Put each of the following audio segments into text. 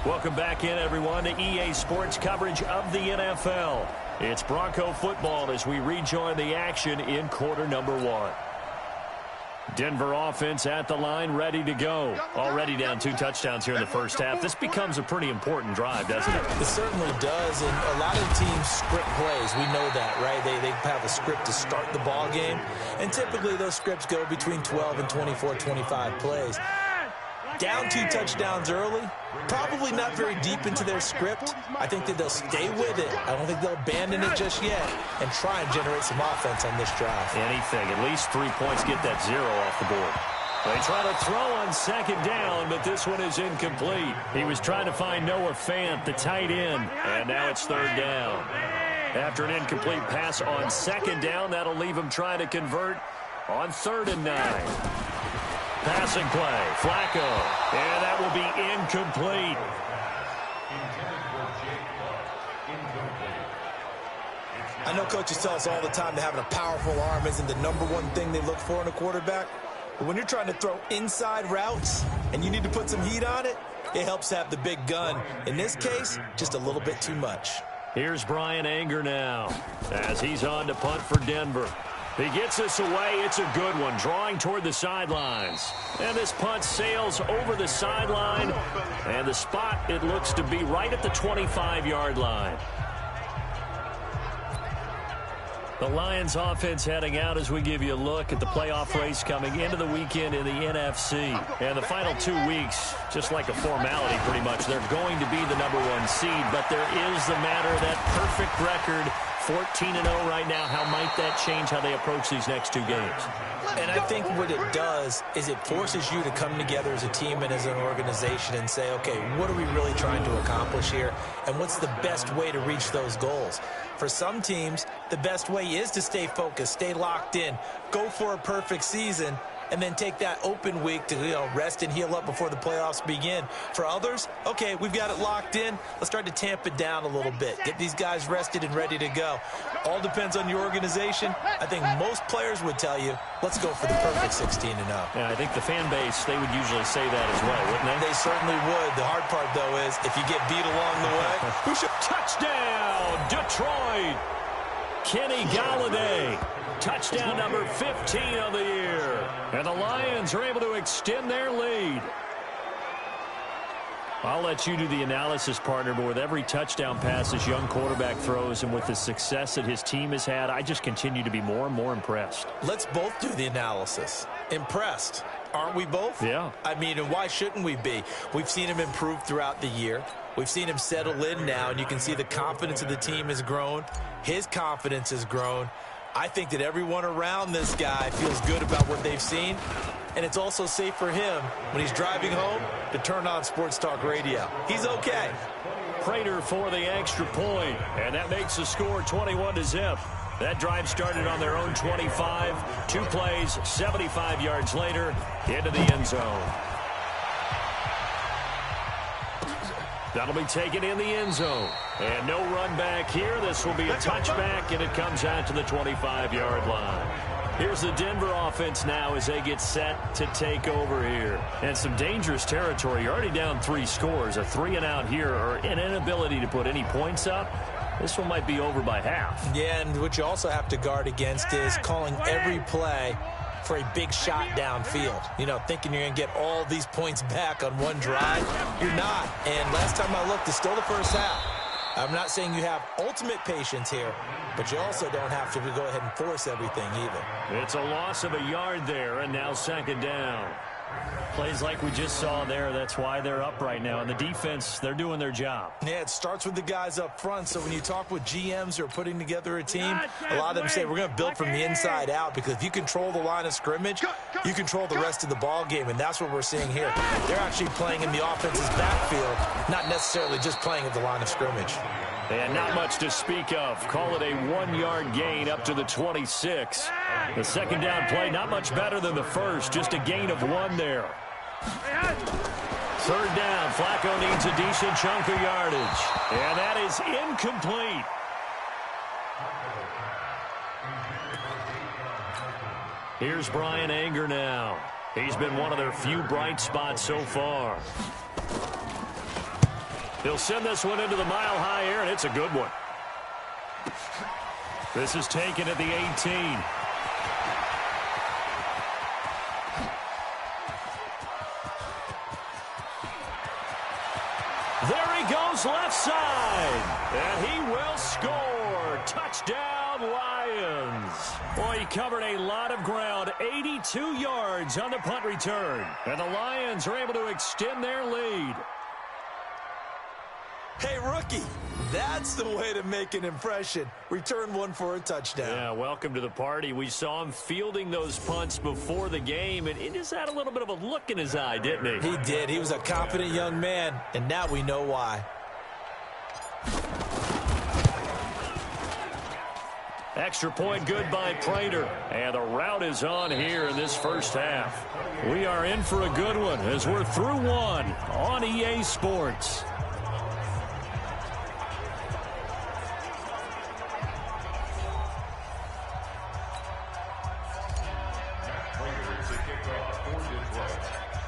Welcome back in, everyone, to EA Sports coverage of the NFL. It's Bronco football as we rejoin the action in quarter number 1. Denver offense at the line, ready to go. Already down 2 touchdowns here in the first half. This becomes a pretty important drive, doesn't it? It certainly does, and a lot of teams script plays. We know that, right? They have a script to start the ball game, and typically those scripts go between 12 and 24, 25 plays. Down 2 touchdowns early, probably not very deep into their script. I think that they'll stay with it. I don't think they'll abandon it just yet and try and generate some offense on this drive. Anything, at least 3 points, get that 0 off the board. They try to throw on second down, but this one is incomplete. He was trying to find Noah Fant, the tight end, and now it's third down. After an incomplete pass on second down, that'll leave him trying to convert on 3rd and 9. Passing play, Flacco, and that will be incomplete. I know coaches tell us all the time that having a powerful arm isn't the #1 thing they look for in a quarterback. But when you're trying to throw inside routes and you need to put some heat on it, it helps have the big gun. In this case, just a little bit too much. Here's Brian Anger now as he's on to punt for Denver. He gets this away. It's a good one, drawing toward the sidelines. And this punt sails over the sideline. And the spot, it looks to be right at the 25-yard line. The Lions offense heading out as we give you a look at the playoff race coming into the weekend in the NFC. And the final 2 weeks, just like a formality pretty much, they're going to be the #1 seed. But there is the matter of that perfect record, 14-0 right now. How might that change how they approach these next 2 games? And I think what it does is it forces you to come together as a team and as an organization and say, okay, what are we really trying to accomplish here? And what's the best way to reach those goals? For some teams, the best way is to stay focused, stay locked in, go for a perfect season, and then take that open week to rest and heal up before the playoffs begin. For others, okay, we've got it locked in. Let's start to tamp it down a little bit. Get these guys rested and ready to go. All depends on your organization. I think most players would tell you, let's go for the perfect 16-0. Yeah, I think the fan base, they would usually say that as well, wouldn't they? They certainly would. The hard part, though, is if you get beat along the way, who should... Touchdown, Detroit! Kenny Galladay. Touchdown number 15 of the year. And the Lions are able to extend their lead. I'll let you do the analysis, partner, but with every touchdown pass this young quarterback throws and with the success that his team has had, I just continue to be more and more impressed. Let's both do the analysis. Impressed. Aren't we both? Yeah. I mean, and why shouldn't we be? We've seen him improve throughout the year. We've seen him settle in now, and you can see the confidence of the team has grown. His confidence has grown. I think that everyone around this guy feels good about what they've seen, and it's also safe for him when he's driving home to turn on Sports Talk Radio. He's okay. Prater for the extra point, and that makes the score 21-0. That drive started on their own 25. 2 plays, 75 yards later, into the end zone. That'll be taken in the end zone. And no run back here. This will be a touchback, and it comes out to the 25-yard line. Here's the Denver offense now as they get set to take over here. And some dangerous territory. You're already down 3 scores. A 3-and-out here, or an inability to put any points up. This one might be over by half. Yeah, and what you also have to guard against is calling every play for a big shot downfield. Thinking you're going to get all these points back on one drive. You're not. And last time I looked, it's still the first half. I'm not saying you have ultimate patience here, but you also don't have to go ahead and force everything either. It's a loss of a yard there, and now second down. Plays like we just saw there, that's why they're up right now. And the defense, they're doing their job. Yeah, it starts with the guys up front. So when you talk with GMs who are putting together a team, a lot of them say we're going to build from the inside out, because if you control the line of scrimmage, you control the rest of the ball game, and that's what we're seeing here. They're actually playing in the offense's backfield, not necessarily just playing at the line of scrimmage. And not much to speak of. Call it a 1-yard gain up to the 26. The second down play, not much better than the first, just a gain of 1 there. Third down, Flacco needs a decent chunk of yardage. And that is incomplete. Here's Brian Anger now. He's been one of their few bright spots so far. He'll send this one into the mile-high air, and it's a good one. This is taken at the 18. There he goes left side, and he will score. Touchdown, Lions. Boy, he covered a lot of ground, 82 yards on the punt return, and the Lions are able to extend their lead. Hey, rookie, that's the way to make an impression. Return one for a touchdown. Yeah, welcome to the party. We saw him fielding those punts before the game, and he just had a little bit of a look in his eye, didn't he? He did. He was a confident young man, and now we know why. Extra point good by Prater, and the route is on here in this first half. We are in for a good one as we're through one on EA Sports.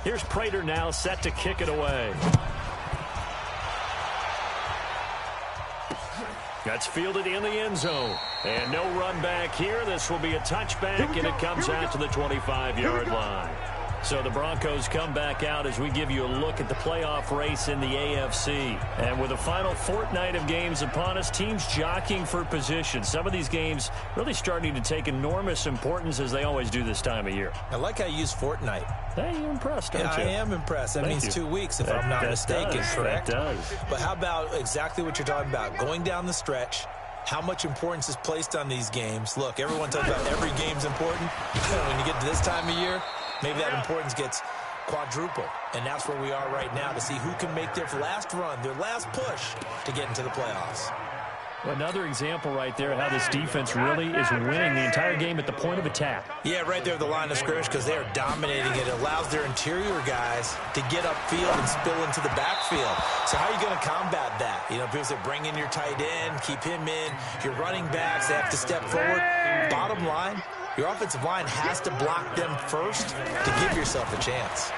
Here's Prater now set to kick it away. That's fielded in the end zone. And no run back here. This will be a touchback, and it comes out to the 25-yard line. So the Broncos come back out as we give you a look at the playoff race in the AFC. And with the final fortnight of games upon us, teams jockeying for position. Some of these games really starting to take enormous importance as they always do this time of year. I like how you use fortnight. Hey, you're impressed, aren't you? I am impressed. That means 2 weeks, if I'm not mistaken, correct? That does. But how about exactly what you're talking about? Going down the stretch, how much importance is placed on these games. Look, everyone talks about every game's important. When you get to this time of year, maybe that importance gets quadrupled. And that's where we are right now to see who can make their last run, their last push to get into the playoffs. Another example right there how this defense really is winning the entire game at the point of attack. Yeah, right there at the line of scrimmage because they are dominating it. It allows their interior guys to get upfield and spill into the backfield. So how are you going to combat that? You know, people say bring in your tight end, keep him in. Your running backs, they have to step forward. Bottom line, your offensive line has to block them first to give yourself a chance.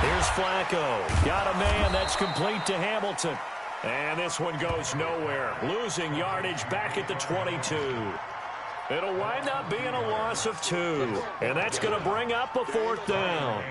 Here's Flacco. Got a man that's complete to Hamilton. And this one goes nowhere. Losing yardage back at the 22. It'll wind up being a loss of 2. And that's going to bring up a 4th down.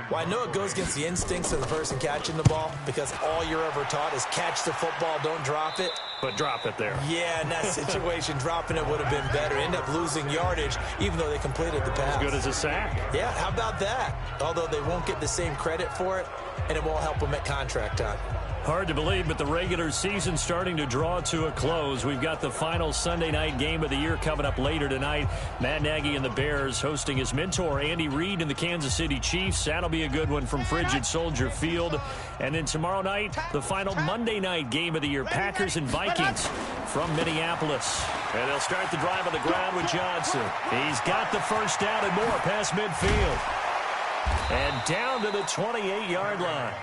Well, I know it goes against the instincts of the person catching the ball because all you're ever taught is catch the football, don't drop it. But drop it there. Yeah, in that situation, dropping it would have been better. End up losing yardage, even though they completed the pass. As good as a sack. Yeah, how about that? Although they won't get the same credit for it, and it won't help them at contract time. Hard to believe, but the regular season starting to draw to a close. We've got the final Sunday night game of the year coming up later tonight. Matt Nagy and the Bears hosting his mentor, Andy Reid, and the Kansas City Chiefs. That'll be a good one from Frigid Soldier Field. And then tomorrow night, the final Monday night game of the year, Packers and Vikings from Minneapolis. And they'll start the drive on the ground with Johnson. He's got the first down and more past midfield. And down to the 28-yard line.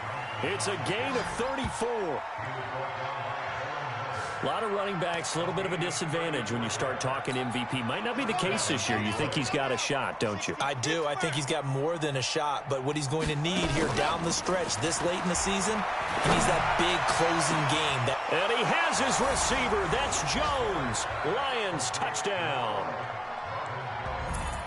It's a gain of 34. A lot of running backs, a little bit of a disadvantage when you start talking MVP. Might not be the case this year. You think he's got a shot, don't you? I do. I think he's got more than a shot. But what he's going to need here down the stretch this late in the season, he needs that big closing game. And he has his receiver. That's Jones. Lions touchdown.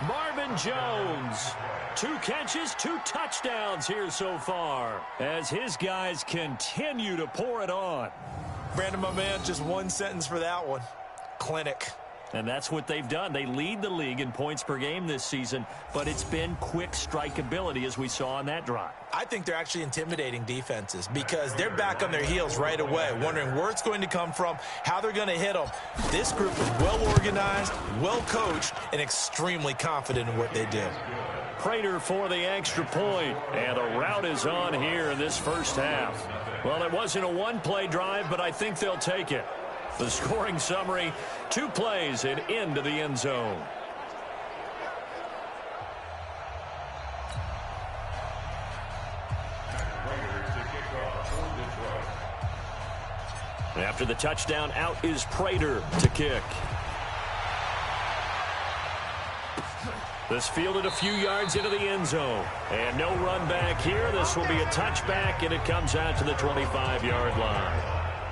Marvin Jones. 2 catches, 2 touchdowns here so far as his guys continue to pour it on. Brandon, my man, just one sentence for that one. Clinic. And that's what they've done. They lead the league in points per game this season, but it's been quick strikeability as we saw on that drive. I think they're actually intimidating defenses because they're back on their heels right away, wondering where it's going to come from, how they're going to hit them. This group is well organized, well coached, and extremely confident in what they do. Prater for the extra point, and the route is on here in this first half. Well, it wasn't a one-play drive, but I think they'll take it. The scoring summary, 2 plays and into the end zone. After the touchdown, out is Prater to kick. This fielded a few yards into the end zone. And no run back here. This will be a touchback, and it comes out to the 25-yard line.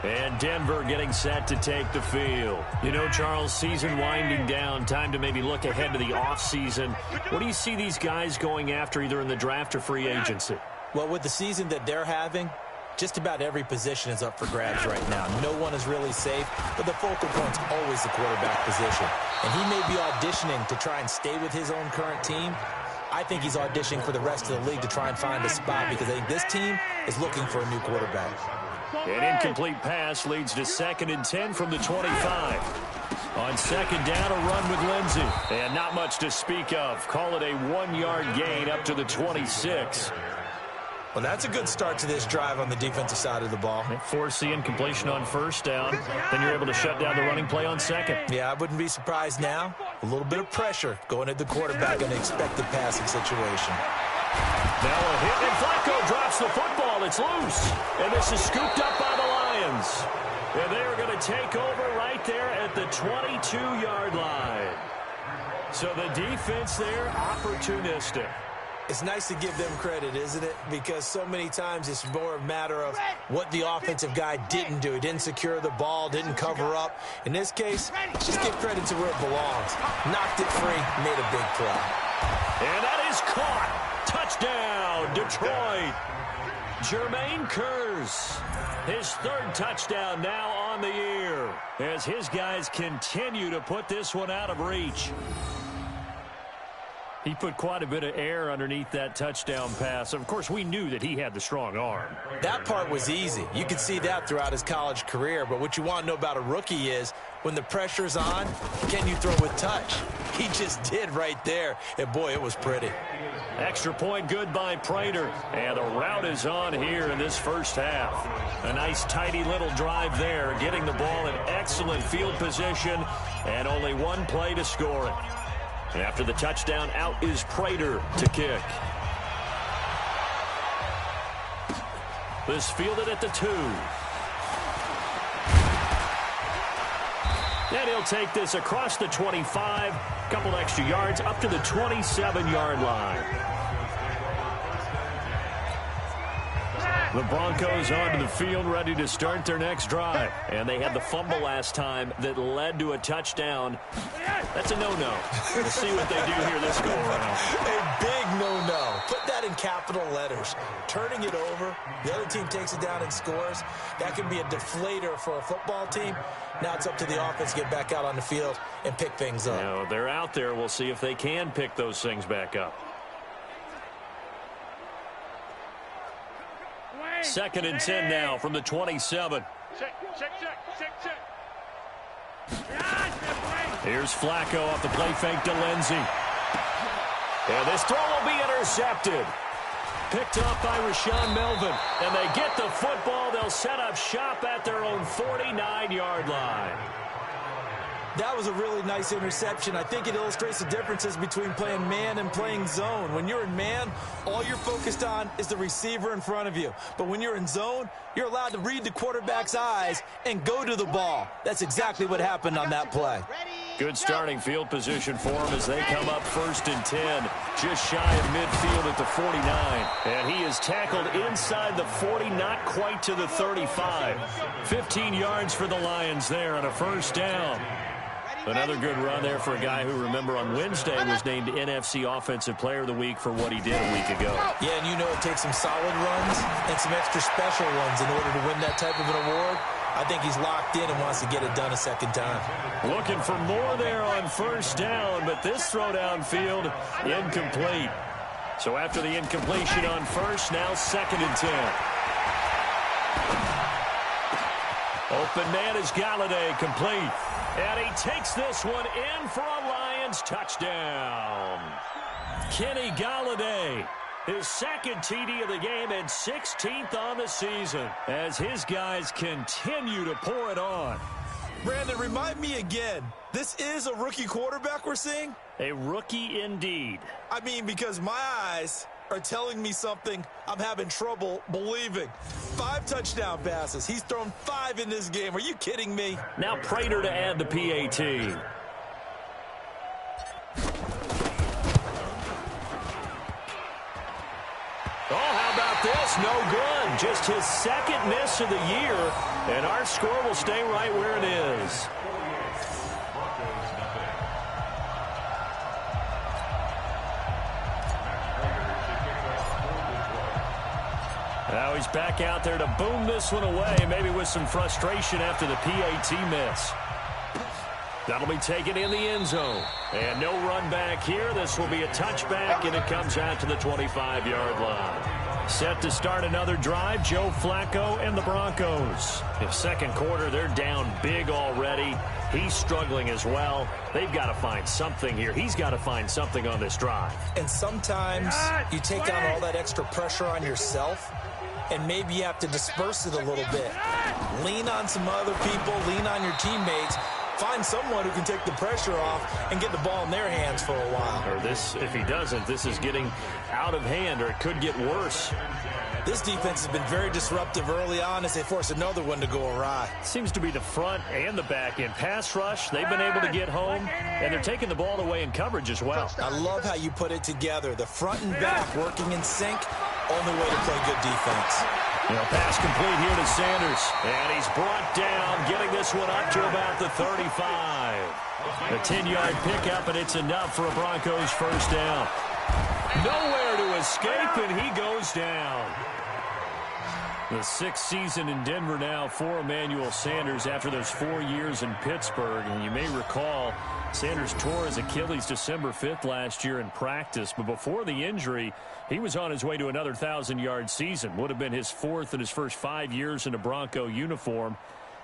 And Denver getting set to take the field. You know, Charles, season winding down, time to maybe look ahead to the offseason. What do you see these guys going after either in the draft or free agency? Well, with the season that they're having, just about every position is up for grabs right now. No one is really safe, but the focal point's always the quarterback position. And he may be auditioning to try and stay with his own current team. I think he's auditioning for the rest of the league to try and find a spot because I think this team is looking for a new quarterback. An incomplete pass leads to 2nd and 10 from the 25. On 2nd down, a run with Lindsey. And not much to speak of. Call it a 1-yard gain up to the 26. Well, that's a good start to this drive on the defensive side of the ball. They force the incompletion on 1st down. Then you're able to shut down the running play on 2nd. Yeah, I wouldn't be surprised now. A little bit of pressure going at the quarterback in an expected passing situation. Now a hit, and Flacco drops the football. It's loose. And this is scooped up by the Lions. And they're going to take over right there at the 22-yard line. So the defense there, opportunistic. It's nice to give them credit, isn't it? Because so many times it's more a matter of what the offensive guy didn't do. He didn't secure the ball, didn't cover up. In this case, just give credit to where it belongs. Knocked it free, made a big play. And that is caught. Touchdown, Detroit. Jermaine Kearse, his 3rd touchdown now on the year as his guys continue to put this one out of reach. He put quite a bit of air underneath that touchdown pass. Of course, we knew that he had the strong arm. That part was easy. You could see that throughout his college career. But what you want to know about a rookie is when the pressure's on, can you throw with touch? He just did right there. And, boy, it was pretty. Extra point good by Prater. And the route is on here in this first half. A nice, tidy little drive there, getting the ball in excellent field position, and only one play to score it. And after the touchdown, out is Prater to kick. This fielded at the 2. And he'll take this across the 25, couple extra yards up to the 27-yard line. The Broncos onto the field, ready to start their next drive. And they had the fumble last time that led to a touchdown. That's a no-no. We'll see what they do here this go-around. A big no-no. Put that in capital letters. Turning it over, the other team takes it down and scores. That can be a deflator for a football team. Now it's up to the offense to get back out on the field and pick things up. Now, they're out there. We'll see if they can pick those things back up. 2nd and 10 now from the 27. Here's Flacco off the play fake to Lindsey. And this throw will be intercepted. Picked up by Rashawn Melvin. And they get the football. They'll set up shop at their own 49-yard line. That was a really nice interception. I think it illustrates the differences between playing man and playing zone. When you're in man, all you're focused on is the receiver in front of you. But when you're in zone, you're allowed to read the quarterback's eyes and go to the ball. That's exactly what happened on that play. Good starting field position for him as they come up 1st and 10. Just shy of midfield at the 49. And he is tackled inside the 40, not quite to the 35. 15 yards for the Lions there on a 1st down. Another good run there for a guy who, remember, on Wednesday was named NFC Offensive Player of the Week for what he did a week ago. Yeah, and you know it takes some solid runs and some extra special ones in order to win that type of an award. I think he's locked in and wants to get it done a second time. Looking for more there on 1st down, but this throw downfield incomplete. So after the incompletion on 1st, now 2nd and 10. Open man is Galladay, complete. And he takes this one in for a Lions touchdown. Kenny Galladay, his 2nd TD of the game and 16th on the season as his guys continue to pour it on. Brandon, remind me again, this is a rookie quarterback we're seeing? A rookie indeed. I mean, because my eyes are telling me something I'm having trouble believing. 5 touchdown passes. He's thrown 5 in this game. Are you kidding me? Now Prater to add the PAT. this, no good. Just his second miss of the year, and our score will stay right where it is. Now he's back out there to boom this one away, maybe with some frustration after the PAT miss. That'll be taken in the end zone. And no run back here. This will be a touchback, and it comes out to the 25-yard line. Set to start another drive, Joe Flacco and the Broncos. In second quarter, they're down big already. He's struggling as well. They've got to find something here. He's got to find something on this drive. And sometimes you take on all that extra pressure on yourself, and maybe you have to disperse it a little bit. Lean on some other people, lean on your teammates. Find someone who can take the pressure off and get the ball in their hands for a while. Or this, if he doesn't, this is getting out of hand, or it could get worse. This defense has been very disruptive early on as they force another one to go awry. Seems to be the front and the back end. Pass rush, they've been able to get home, and they're taking the ball away in coverage as well. I love how you put it together. The front and back working in sync, only way to play good defense. Pass complete here to Sanders. And he's brought down, getting this one up to about the 35. A 10-yard pickup, and it's enough for a Broncos first down. Nowhere to escape, and he goes down. The sixth season in Denver now for Emmanuel Sanders after those 4 years in Pittsburgh. And you may recall Sanders tore his Achilles December 5th last year in practice. But before the injury, he was on his way to another 1,000-yard season. Would have been his fourth in his first 5 years in a Bronco uniform.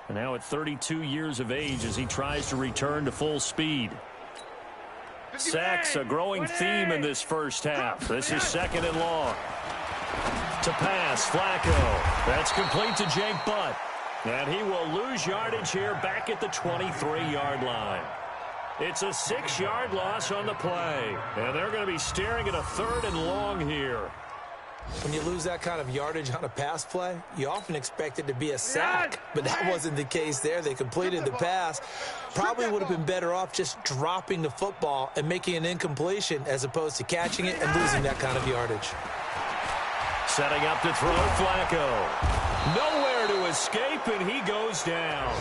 And now at 32 years of age as he tries to return to full speed. Sacks, a growing theme in this first half. This is second and long. To pass, Flacco. That's complete to Jake Butt. And he will lose yardage here back at the 23-yard line. It's a 6-yard loss on the play. And they're going to be staring at a third and long here. When you lose that kind of yardage on a pass play, you often expect it to be a sack. But that wasn't the case there. They completed the pass. Probably would have been better off just dropping the football and making an incompletion as opposed to catching it and losing that kind of yardage. Setting up to throw, Flacco. Nowhere to escape, and he goes down.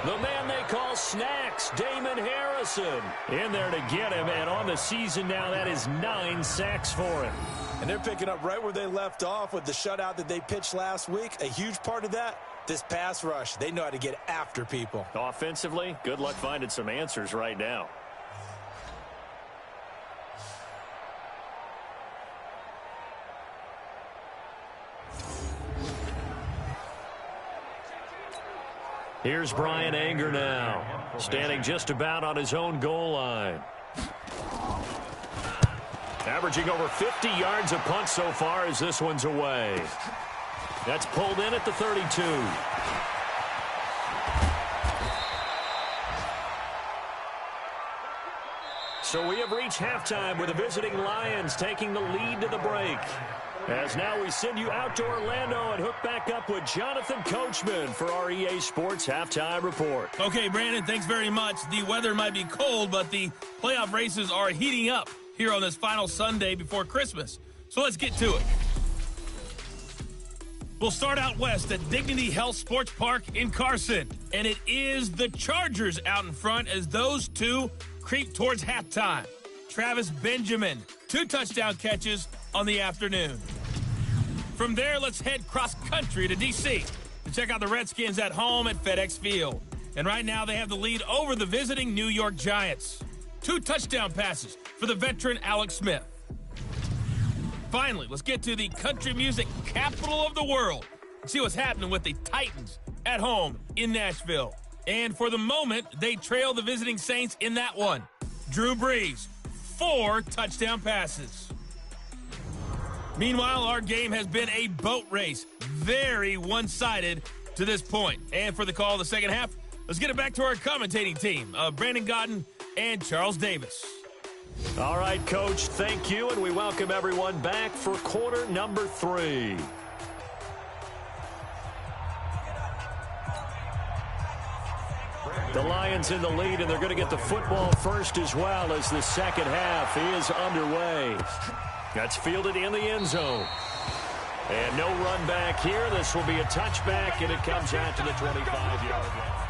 The man they call Snacks, Damon Harrison, in there to get him. And on the season now, that is 9 sacks for him. And they're picking up right where they left off with the shutout that they pitched last week. A huge part of that, this pass rush. They know how to get after people. Offensively, good luck finding some answers right now. Here's Brian Anger now, standing just about on his own goal line. Averaging over 50 yards a punt so far as this one's away. That's pulled in at the 32. So we have reached halftime with the visiting Lions taking the lead to the break. As now we send you out to Orlando and hook back up with Jonathan Coachman for our EA Sports Halftime Report. Okay, Brandon, thanks very much. The weather might be cold, but the playoff races are heating up here on this final Sunday before Christmas. So let's get to it. We'll start out west at Dignity Health Sports Park in Carson. And it is the Chargers out in front as those two creep towards halftime. Travis Benjamin, 2 touchdown catches on the afternoon. From there, let's head cross-country to D.C. to check out the Redskins at home at FedEx Field. And right now, they have the lead over the visiting New York Giants. 2 touchdown passes for the veteran Alex Smith. Finally, let's get to the country music capital of the world and see what's happening with the Titans at home in Nashville. And for the moment, they trail the visiting Saints in that one. Drew Brees, 4 touchdown passes. Meanwhile, our game has been a boat race. Very one-sided to this point. And for the call of the second half, let's get it back to our commentating team, Brandon Godden and Charles Davis. All right, Coach, thank you, and we welcome everyone back for quarter number 3. The Lions in the lead, and they're going to get the football first as well as the second half is underway. That's fielded in the end zone. And no run back here. This will be a touchback, and it comes out to the 25-yard line.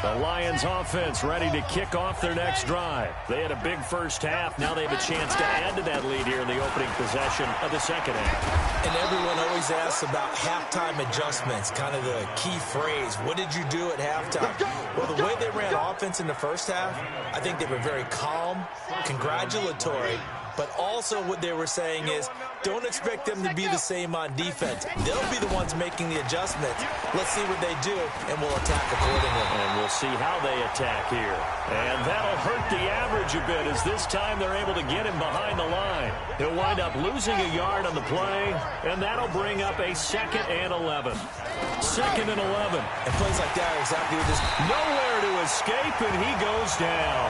The Lions offense ready to kick off their next drive. They had a big first half. Now they have a chance to add to that lead here in the opening possession of the second half. And everyone always asks about halftime adjustments, kind of the key phrase. What did you do at halftime? Well, the way they ran offense in the first half, I think they were very calm, congratulatory, but also what they were saying is, don't expect them to be the same on defense. They'll be the ones making the adjustments. Let's see what they do, and we'll attack accordingly. And we'll see how they attack here. And that'll hurt the average a bit, as this time they're able to get him behind the line. He'll wind up losing a yard on the play, and that'll bring up a 2nd and 11. 2nd and 11. And plays like that are exactly what this... Nowhere to escape, and he goes down.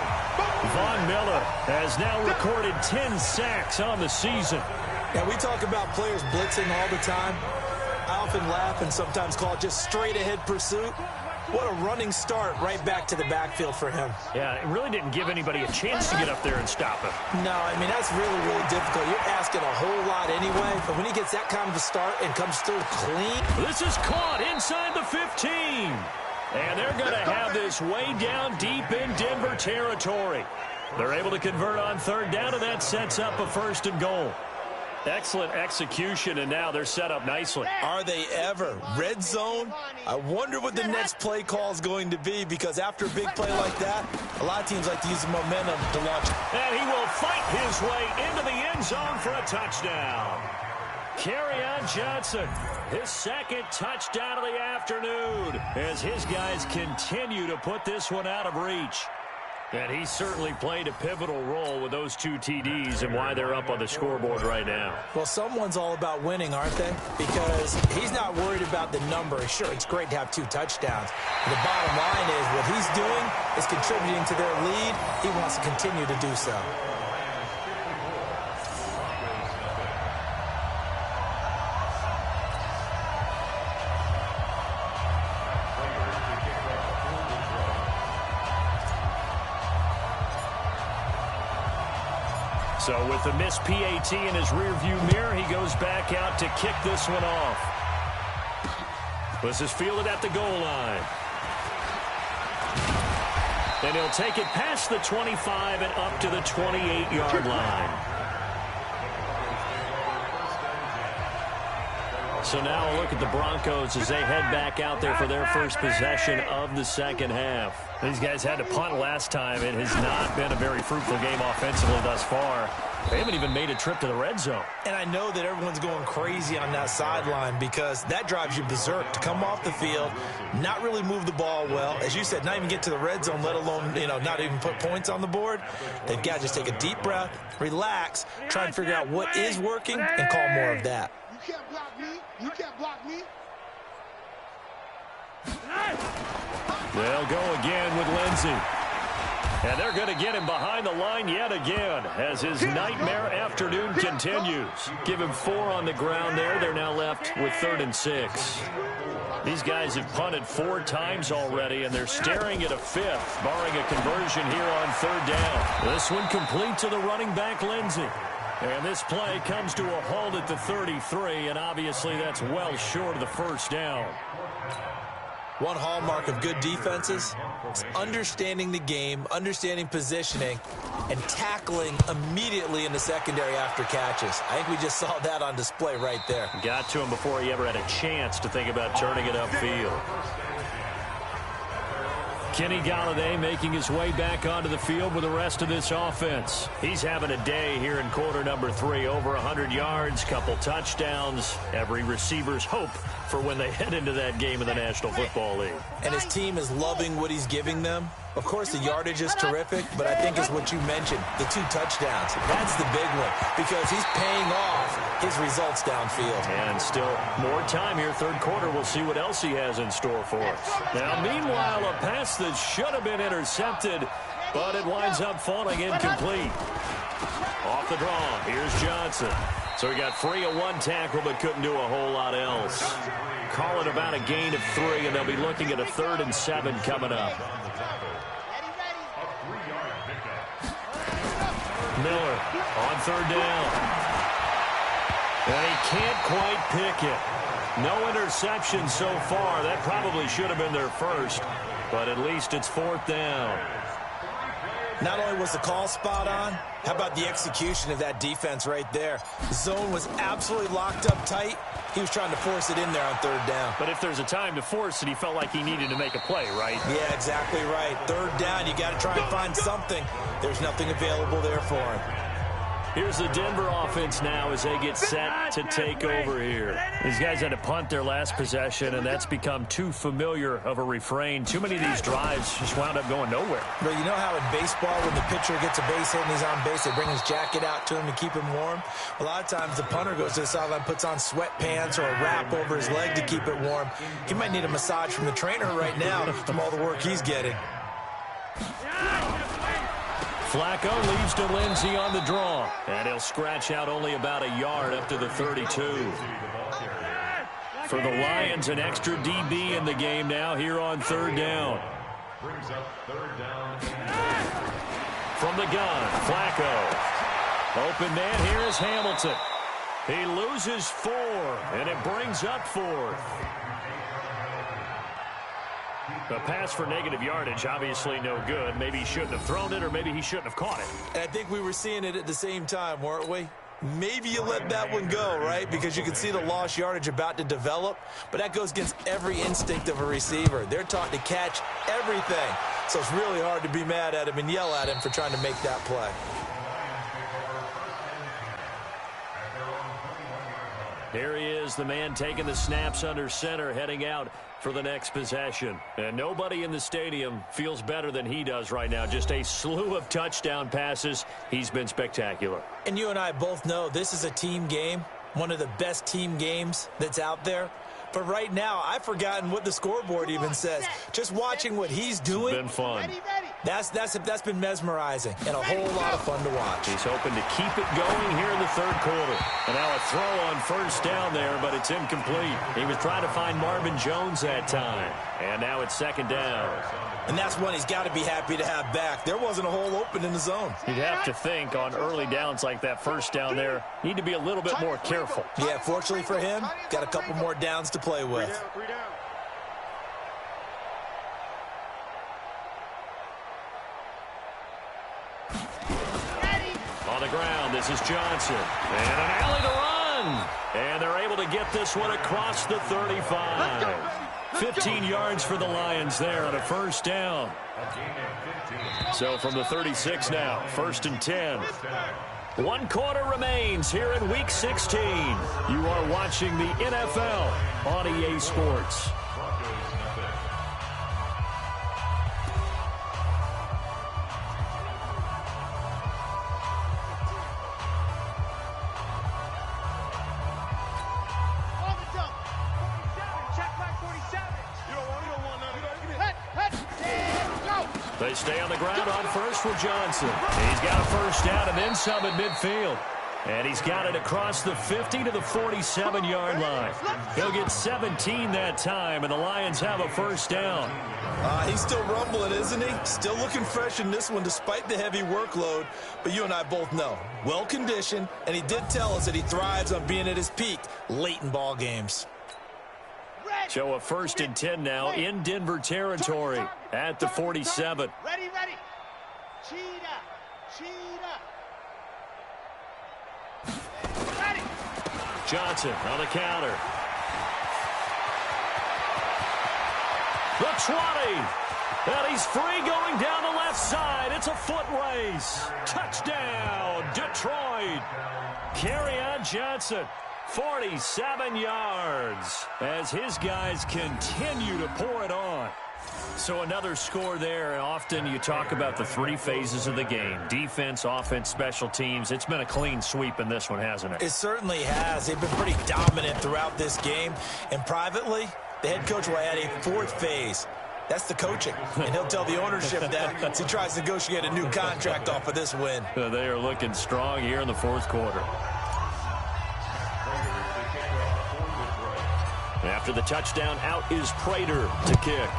Von Miller has now recorded 10 sacks on the season. Now, we talk about players blitzing all the time. I often laugh and sometimes call it just straight-ahead pursuit. What a running start right back to the backfield for him. Yeah, it really didn't give anybody a chance to get up there and stop him. No, I mean, that's really, really difficult. You're asking a whole lot anyway, but when he gets that kind of a start and comes through clean. This is caught inside the 15. And they're going to have this way down deep in Denver territory. They're able to convert on 3rd down, and that sets up a 1st and goal. Excellent execution, and now they're set up nicely. Are they ever? Red zone? I wonder what the next play call is going to be, because after a big play like that, a lot of teams like to use the momentum to launch. And he will fight his way into the end zone for a touchdown. Kerryon Johnson, his 2nd touchdown of the afternoon, as his guys continue to put this one out of reach. And he certainly played a pivotal role with those 2 TDs and why they're up on the scoreboard right now. Well, someone's all about winning, aren't they? Because he's not worried about the number. Sure, it's great to have 2 touchdowns. The bottom line is what he's doing is contributing to their lead. He wants to continue to do so. So with the missed PAT in his rearview mirror, he goes back out to kick this one off. This is fielded at the goal line. And he'll take it past the 25 and up to the 28-yard line. So now a look at the Broncos as they head back out there for their first possession of the second half. These guys had to punt last time. It has not been a very fruitful game offensively thus far. They haven't even made a trip to the red zone. And I know that everyone's going crazy on that sideline because that drives you berserk to come off the field, not really move the ball well. As you said, not even get to the red zone, let alone, not even put points on the board. They've got to just take a deep breath, relax, try and figure out what is working and call more of that. You can't block me. You can't block me. They'll go again with Lindsey. And they're going to get him behind the line yet again as his nightmare afternoon continues. Give him 4 on the ground there. They're now left with 3rd and 6. These guys have punted 4 times already, and they're staring at a 5th, barring a conversion here on 3rd down. This one complete to the running back, Lindsey. And this play comes to a halt at the 33, and obviously that's well short of the first down. One hallmark of good defenses is understanding the game, understanding positioning, and tackling immediately in the secondary after catches. I think we just saw that on display right there. Got to him before he ever had a chance to think about turning it upfield. Kenny Golladay making his way back onto the field with the rest of this offense. He's having a day here in quarter number 3. Over 100 yards, couple touchdowns. Every receiver's hope for when they head into that game in the National Football League. And his team is loving what he's giving them. Of course, the yardage is terrific, but I think it's what you mentioned, the 2 touchdowns. That's the big one because he's paying off his results downfield. And still more time here, 3rd quarter. We'll see what else he has in store for us. Now, meanwhile, a pass that should have been intercepted, but it winds up falling incomplete. Off the draw, here's Johnson. So he got free of 1 tackle, but couldn't do a whole lot else. Call it about a gain of 3, and they'll be looking at a 3rd and 7 coming up. Miller on 3rd down. And he can't quite pick it. No interception so far. That probably should have been their first, but at least it's 4th down. Not only was the call spot on, how about the execution of that defense right there? The zone was absolutely locked up tight. He was trying to force it in there on 3rd down. But if there's a time to force it, he felt like he needed to make a play, right? Yeah, exactly right. 3rd down, you got to try and find something. There's nothing available there for him. Here's the Denver offense now as they get set to take over here. These guys had to punt their last possession, and that's become too familiar of a refrain. Too many of these drives just wound up going nowhere. But you know how in baseball, when the pitcher gets a base hit and he's on base, they bring his jacket out to him to keep him warm? A lot of times the punter goes to the sideline, puts on sweatpants or a wrap over his leg to keep it warm. He might need a massage from the trainer right now from all the work he's getting. Flacco leaves to Lindsey on the draw, and he'll scratch out only about a yard up to the 32. For the Lions, an extra DB in the game now here on 3rd down. From the gun, Flacco. Open man here is Hamilton. He loses 4, and it brings up 4th. A pass for negative yardage, obviously no good. Maybe he shouldn't have thrown it, or maybe he shouldn't have caught it. And I think we were seeing it at the same time, weren't we? Maybe you let that one go, right? Because you can see the lost yardage about to develop. But that goes against every instinct of a receiver. They're taught to catch everything. So it's really hard to be mad at him and yell at him for trying to make that play. Here he is, the man taking the snaps under center, heading out for the next possession. And nobody in the stadium feels better than he does right now. Just a slew of touchdown passes. He's been spectacular. And you and I both know this is a team game, one of the best team games that's out there. But right now, I've forgotten what the scoreboard even says. Just watching what he's doing. It's been fun. That's been mesmerizing and a whole lot of fun to watch. He's hoping to keep it going here in the 3rd quarter. And now a throw on 1st down there, but it's incomplete. He was trying to find Marvin Jones that time. And now it's 2nd down. And that's one he's got to be happy to have back. There wasn't a hole open in the zone. You'd have to think on early downs like that 1st down there, need to be a little bit more careful. Yeah, fortunately for him, got a couple more downs to play with. On the ground, this is Johnson. And an alley to run. And they're able to get this one across the 35. 15 yards for the Lions there on a 1st down. So from the 36 now, 1st and 10. 1 quarter remains here in Week 16. You are watching the NFL on EA Sports. They stay on the ground on 1st for Johnson. He's got a 1st down and then some at midfield. And he's got it across the 50 to the 47-yard line. He'll get 17 that time, and the Lions have a 1st down. He's still rumbling, isn't he? Still looking fresh in this one despite the heavy workload. But you and I both know, well-conditioned, and he did tell us that he thrives on being at his peak late in ball games. So a 1st and 10 now in Denver territory at the 47. Ready. Cheetah. Ready. Johnson on the counter. The 20. And he's free going down the left side. It's a foot race. Touchdown, Detroit. Kerryon Johnson. 47 yards as his guys continue to pour it on. So another score there, and often you talk about the 3 phases of the game. Defense, offense, special teams. It's been a clean sweep in this one, hasn't it? It certainly has. They've been pretty dominant throughout this game. And privately, the head coach will add a 4th phase. That's the coaching. And he'll tell the ownership that as he tries to negotiate a new contract off of this win. They are looking strong here in the 4th quarter. After the touchdown, out is Prater to kick.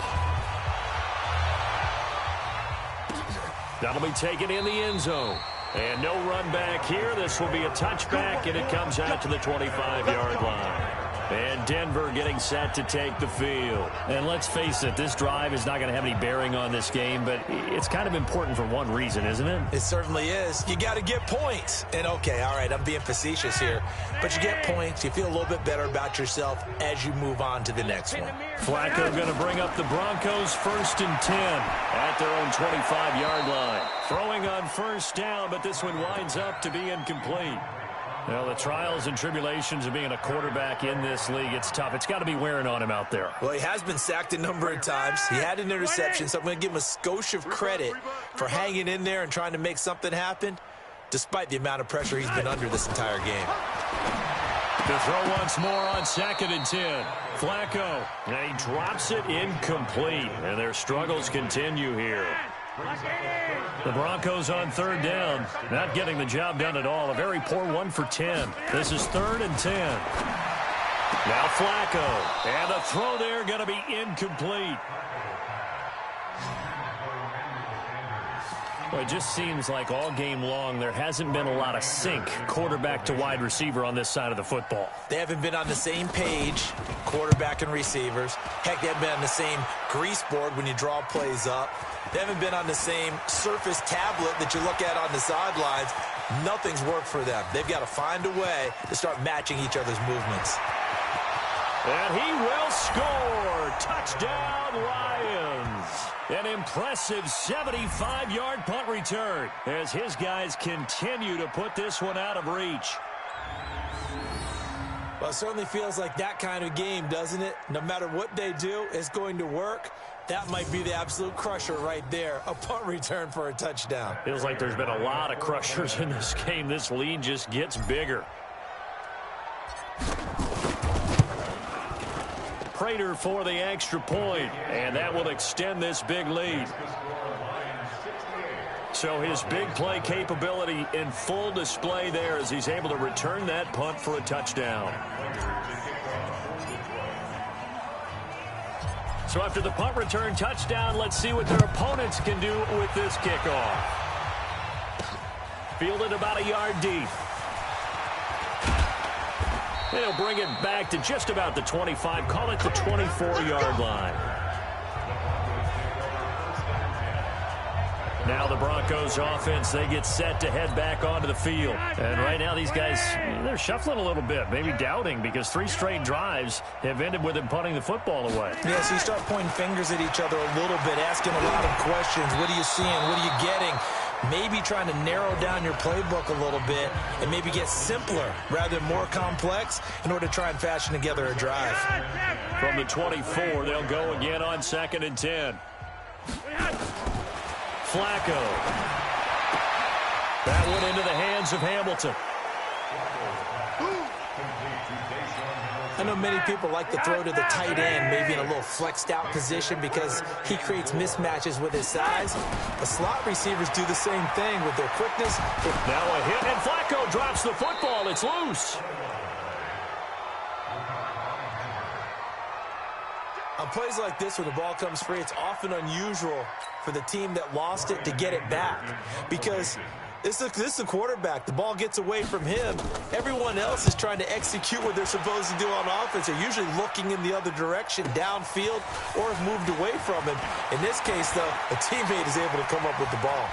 That'll be taken in the end zone. And no run back here. This will be a touchback, and it comes out to the 25-yard line. And Denver getting set to take the field. And let's face it, this drive is not going to have any bearing on this game, but it's kind of important for one reason, isn't it? It certainly is. You got to get points. And, okay, all right, I'm being facetious here. But you get points. You feel a little bit better about yourself as you move on to the next one. Flacco going to bring up the Broncos 1st and 10 at their own 25-yard line. Throwing on first down, but this one winds up to be incomplete. Well, the trials and tribulations of being a quarterback in this league, it's tough. It's got to be wearing on him out there. Well, he has been sacked a number of times. He had an interception, so I'm going to give him a skosh of credit for hanging in there and trying to make something happen, despite the amount of pressure he's been under this entire game. To throw once more on 2nd and 10. Flacco, and he drops it incomplete, and their struggles continue here. The Broncos on 3rd down, not getting the job done at all. A very poor 1 for 10. This is 3rd and 10. Now Flacco, and the throw there going to be incomplete. Well, it just seems like all game long there hasn't been a lot of sync quarterback to wide receiver on this side of the football. They haven't been on the same page, quarterback and receivers. Heck, they haven't been on the same grease board when you draw plays up. They haven't been on the same surface tablet that you look at on the sidelines. Nothing's worked for them. They've got to find a way to start matching each other's movements. And he will score. Touchdown, Lions. An impressive 75-yard punt return as his guys continue to put this one out of reach. Well, it certainly feels like that kind of game, doesn't it? No matter what they do, it's going to work. That might be the absolute crusher right there, a punt return for a touchdown. Feels like there's been a lot of crushers in this game. This lead just gets bigger. Prater for the extra point, and that will extend this big lead. So his big play capability in full display there as he's able to return that punt for a touchdown. So after the punt return touchdown, let's see what their opponents can do with this kickoff. Fielded about a yard deep. And he'll bring it back to just about the 25, call it the 24-yard line. Now the Broncos offense, they get set to head back onto the field. And right now these guys, they're shuffling a little bit, maybe doubting, because 3 straight drives have ended with them punting the football away. Yeah, so you start pointing fingers at each other a little bit, asking a lot of questions. What are you seeing? What are you getting? Maybe trying to narrow down your playbook a little bit and maybe get simpler rather than more complex in order to try and fashion together a drive. From the 24, they'll go again on 2nd and 10. Flacco. That one into the hands of Hamilton. I know many people like to throw to the tight end, maybe in a little flexed out position because he creates mismatches with his size. The slot receivers do the same thing with their quickness. Now a hit, and Flacco drops the football. It's loose. On plays like this where the ball comes free, it's often unusual for the team that lost it to get it back because this is a quarterback. The ball gets away from him. Everyone else is trying to execute what they're supposed to do on offense. They're usually looking in the other direction, downfield, or have moved away from him. In this case, though, a teammate is able to come up with the ball.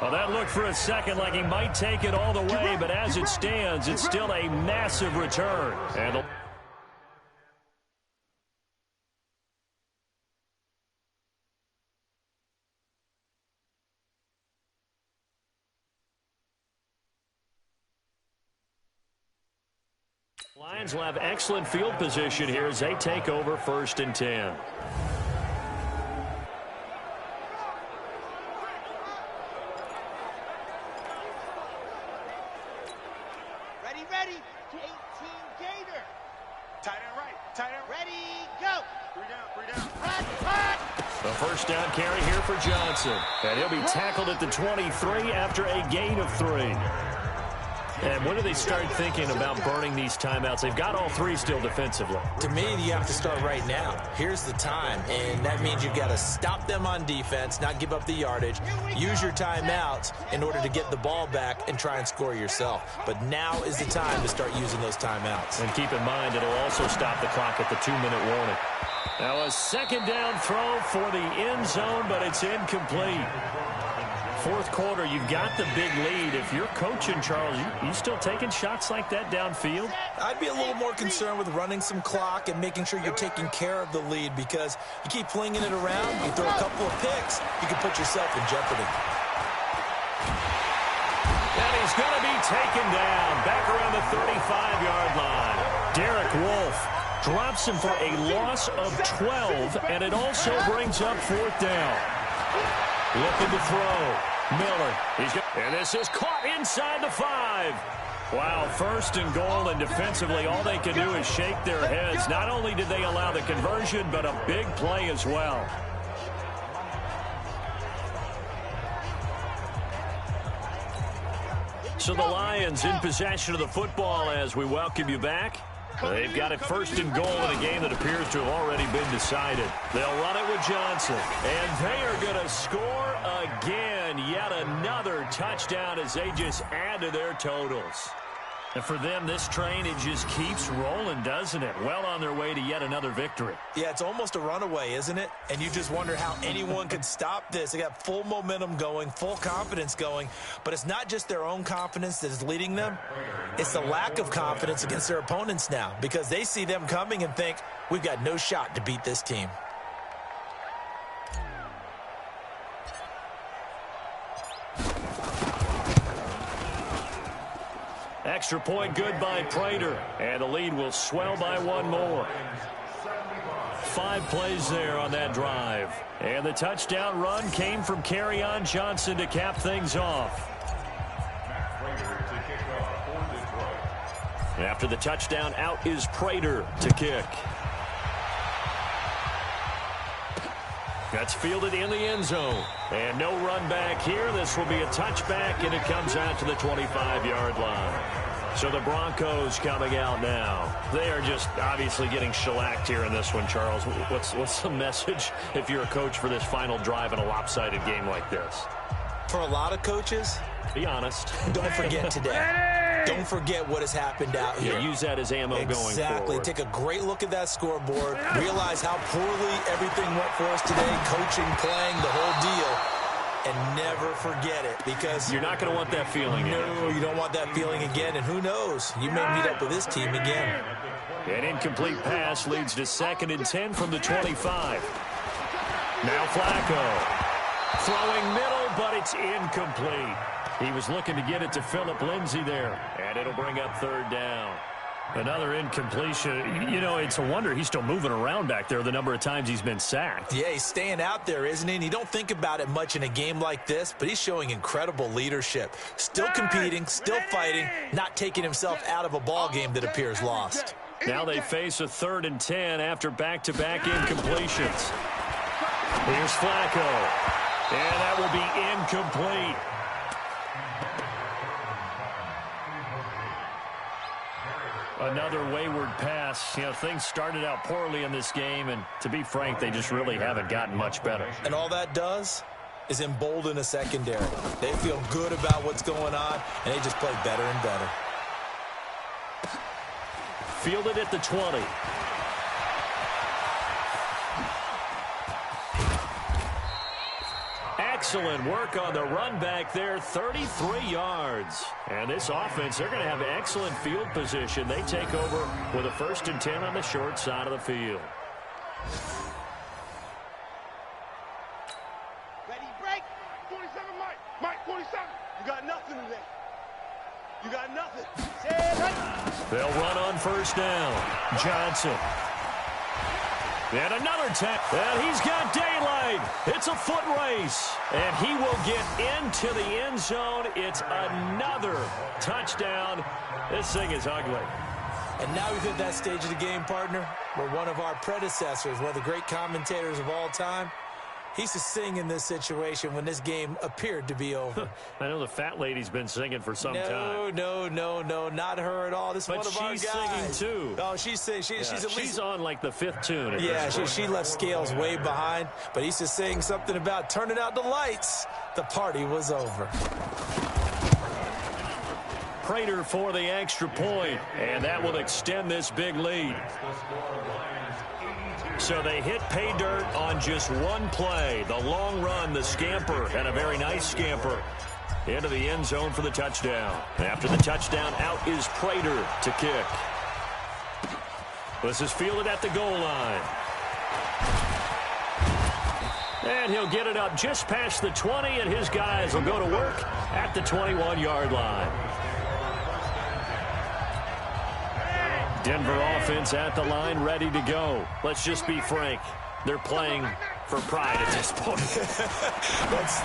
Well, that looked for a second like he might take it all the way, but as it stands, it's still a massive return. And Lions will have excellent field position here as they take over 1st and 10. Ready, 18 Gator. Tight end right, tight end. Ready, go. 3 down. Run. The first down carry here for Johnson. And he'll be tackled at the 23 after a gain of 3. And when do they start thinking about burning these timeouts? They've got all three still defensively. To me, you have to start right now. Here's the time, and that means you've got to stop them on defense, not give up the yardage, use your timeouts in order to get the ball back and try and score yourself. But now is the time to start using those timeouts. And keep in mind, it'll also stop the clock at the 2-minute warning. Now a second down throw for the end zone, but it's incomplete. Fourth quarter, you've got the big lead. If you're coaching, Charles, you still taking shots like that downfield? I'd be a little more concerned with running some clock and making sure you're taking care of the lead, because you keep flinging it around, you throw a couple of picks, you can put yourself in jeopardy. And he's going to be taken down back around the 35-yard line. Derek Wolfe drops him for a loss of 12, and it also brings up fourth down. Looking to throw. Miller. And this is caught inside the 5. Wow, first and goal, and defensively all they can do is shake their heads. Not only did they allow the conversion, but a big play as well. So the Lions in possession of the football as we welcome you back. They've got it first and goal in a game that appears to have already been decided. They'll run it with Johnson. And they are going to score again. Yet another touchdown as they just add to their totals. And for them, this train, it just keeps rolling, doesn't it? Well on their way to yet another victory. Yeah, it's almost a runaway, isn't it? And you just wonder how anyone could stop this. They got full momentum going, full confidence going. But it's not just their own confidence that is leading them. It's the lack of confidence against their opponents now, because they see them coming and think, we've got no shot to beat this team. Extra point good by Prater, and the lead will swell by one more. 5 plays there on that drive. And the touchdown run came from Kerryon Johnson to cap things off. After the touchdown, out is Prater to kick. That's fielded in the end zone. And no run back here. This will be a touchback, and it comes out to the 25-yard line. So the Broncos coming out now. They are just obviously getting shellacked here in this one, Charles. What's the message if you're a coach for this final drive in a lopsided game like this? For a lot of coaches, be honest. Don't forget today. Don't forget what has happened out here. Yeah, use that as ammo going forward. Exactly. Take a great look at that scoreboard. Realize how poorly everything went for us today. Coaching, playing, the whole deal. And never forget it, because you're not going to want that feeling again. No, you don't want that feeling again. And who knows? You may meet up with this team again. An incomplete pass leads to 2nd and 10 from the 25. Now Flacco. Throwing middle, but it's incomplete. He was looking to get it to Phillip Lindsay there, and it'll bring up 3rd down. Another incompletion. You know, it's a wonder he's still moving around back there the number of times he's been sacked. Yeah, he's staying out there, isn't he? And you don't think about it much in a game like this, but he's showing incredible leadership. Still competing, still fighting, not taking himself out of a ball game that appears lost. Now they face a 3rd and 10 after back-to-back incompletions. Here's Flacco. And that will be incomplete. Another wayward pass. You know, things started out poorly in this game, and to be frank, they just really haven't gotten much better. And all that does is embolden a secondary. They feel good about what's going on, and they just play better and better. Fielded at the 20. Excellent work on the run back there, 33 yards. And this offense, they're going to have excellent field position. They take over with a 1st and 10 on the short side of the field. Ready, break. 47, Mike. Mike, 47. You got nothing today. You got nothing. They'll run on 1st down. Johnson. And another tap. And he's got daylight. It's a foot race. And he will get into the end zone. It's another touchdown. This thing is ugly. And now we've hit that stage of the game, partner, where one of our predecessors, one of the great commentators of all time, He should sing in this situation when this game appeared to be over. I know the fat lady's been singing for some time. No, not her at all. This is one of our guys. But she's singing, too. Oh, she's singing. She's at least... She's on, like, the 5th tune. Yeah, she left Scales way behind, but he's just saying something about turning out the lights. The party was over. Prater for the extra point, and that will extend this big lead. So they hit pay dirt on just one play. The long run, the scamper, and a very nice scamper into the end zone for the touchdown. After the touchdown, out is Prater to kick. This is fielded at the goal line. And he'll get it up just past the 20, and his guys will go to work at the 21-yard line. Denver offense at the line, ready to go. Let's just be frank. They're playing for pride at this point.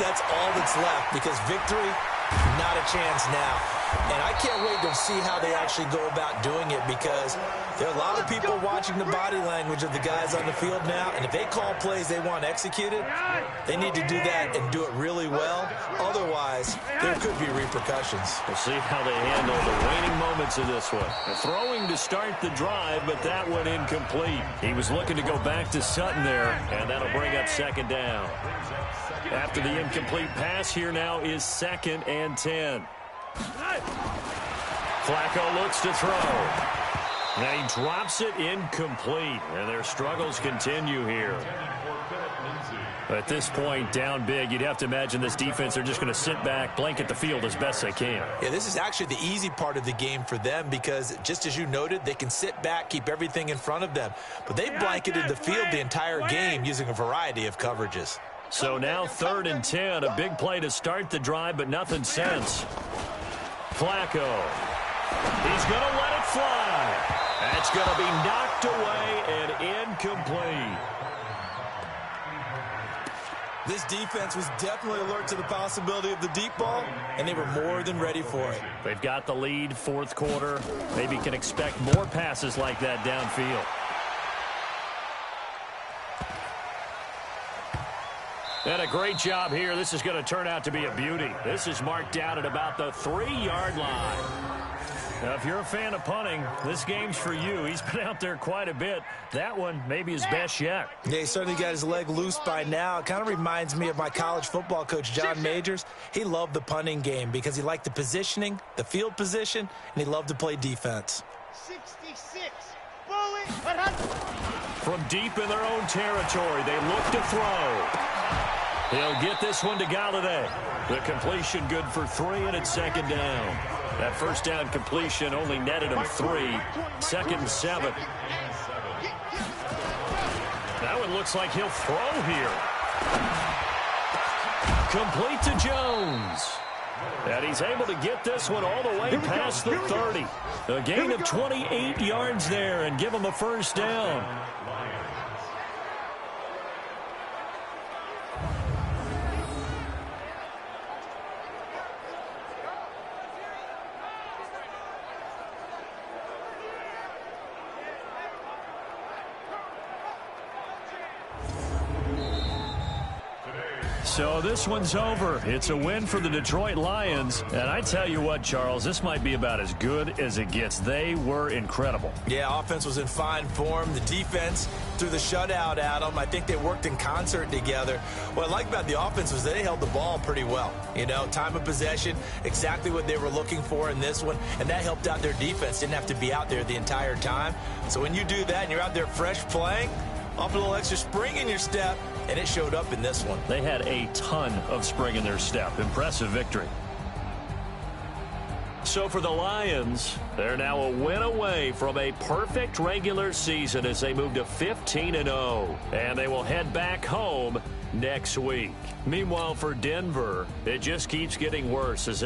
that's all that's left, because victory, not a chance now. And I can't wait to see how they actually go about doing it, because there are a lot of people watching the body language of the guys on the field now, and if they call plays they want executed, they need to do that and do it really well. Otherwise, there could be repercussions. We'll see how they handle the waning moments of this one. They're throwing to start the drive, but that one incomplete. He was looking to go back to Sutton there, and that'll bring up 2nd down. After the incomplete pass, here now is 2nd and 10. Flacco looks to throw. And he drops it incomplete. And their struggles continue here. At this point, down big, you'd have to imagine this defense, they're just going to sit back, blanket the field as best they can. Yeah, this is actually the easy part of the game for them, because just as you noted, they can sit back, keep everything in front of them. But they blanketed the field the entire game using a variety of coverages. So now 3rd and 10, a big play to start the drive, but nothing since. Flacco. He's going to let it fly. That's going to be knocked away and incomplete. This defense was definitely alert to the possibility of the deep ball, and they were more than ready for it. They've got the lead, 4th quarter. Maybe can expect more passes like that downfield. And a great job here. This is going to turn out to be a beauty. This is marked out at about the 3-yard line. Now, if you're a fan of punting, this game's for you. He's been out there quite a bit. That one maybe his best yet. Yeah, he certainly got his leg loose by now. It kind of reminds me of my college football coach, John Majors. He loved the punting game because he liked the positioning, the field position, and he loved to play defense. 66. Bullet. 100. From deep in their own territory, they look to throw. He'll get this one to Galladay. The completion good for 3, and it's 2nd down. That first down completion only netted him 3. 2nd and 7. That one looks like he'll throw here. Complete to Jones. And he's able to get this one all the way past the 30. A gain of 28 yards there and give him a first down. So this one's over. It's a win for the Detroit Lions. And I tell you what, Charles, this might be about as good as it gets. They were incredible. Yeah, offense was in fine form. The defense threw the shutout at them. I think they worked in concert together. What I like about the offense was they held the ball pretty well. You know, time of possession, exactly what they were looking for in this one. And that helped out their defense. Didn't have to be out there the entire time. So when you do that and you're out there fresh playing, off a little extra spring in your step, and it showed up in this one. They had a ton of spring in their step. Impressive victory. So for the Lions, they're now a win away from a perfect regular season as they move to 15-0. And they will head back home next week. Meanwhile, for Denver, it just keeps getting worse as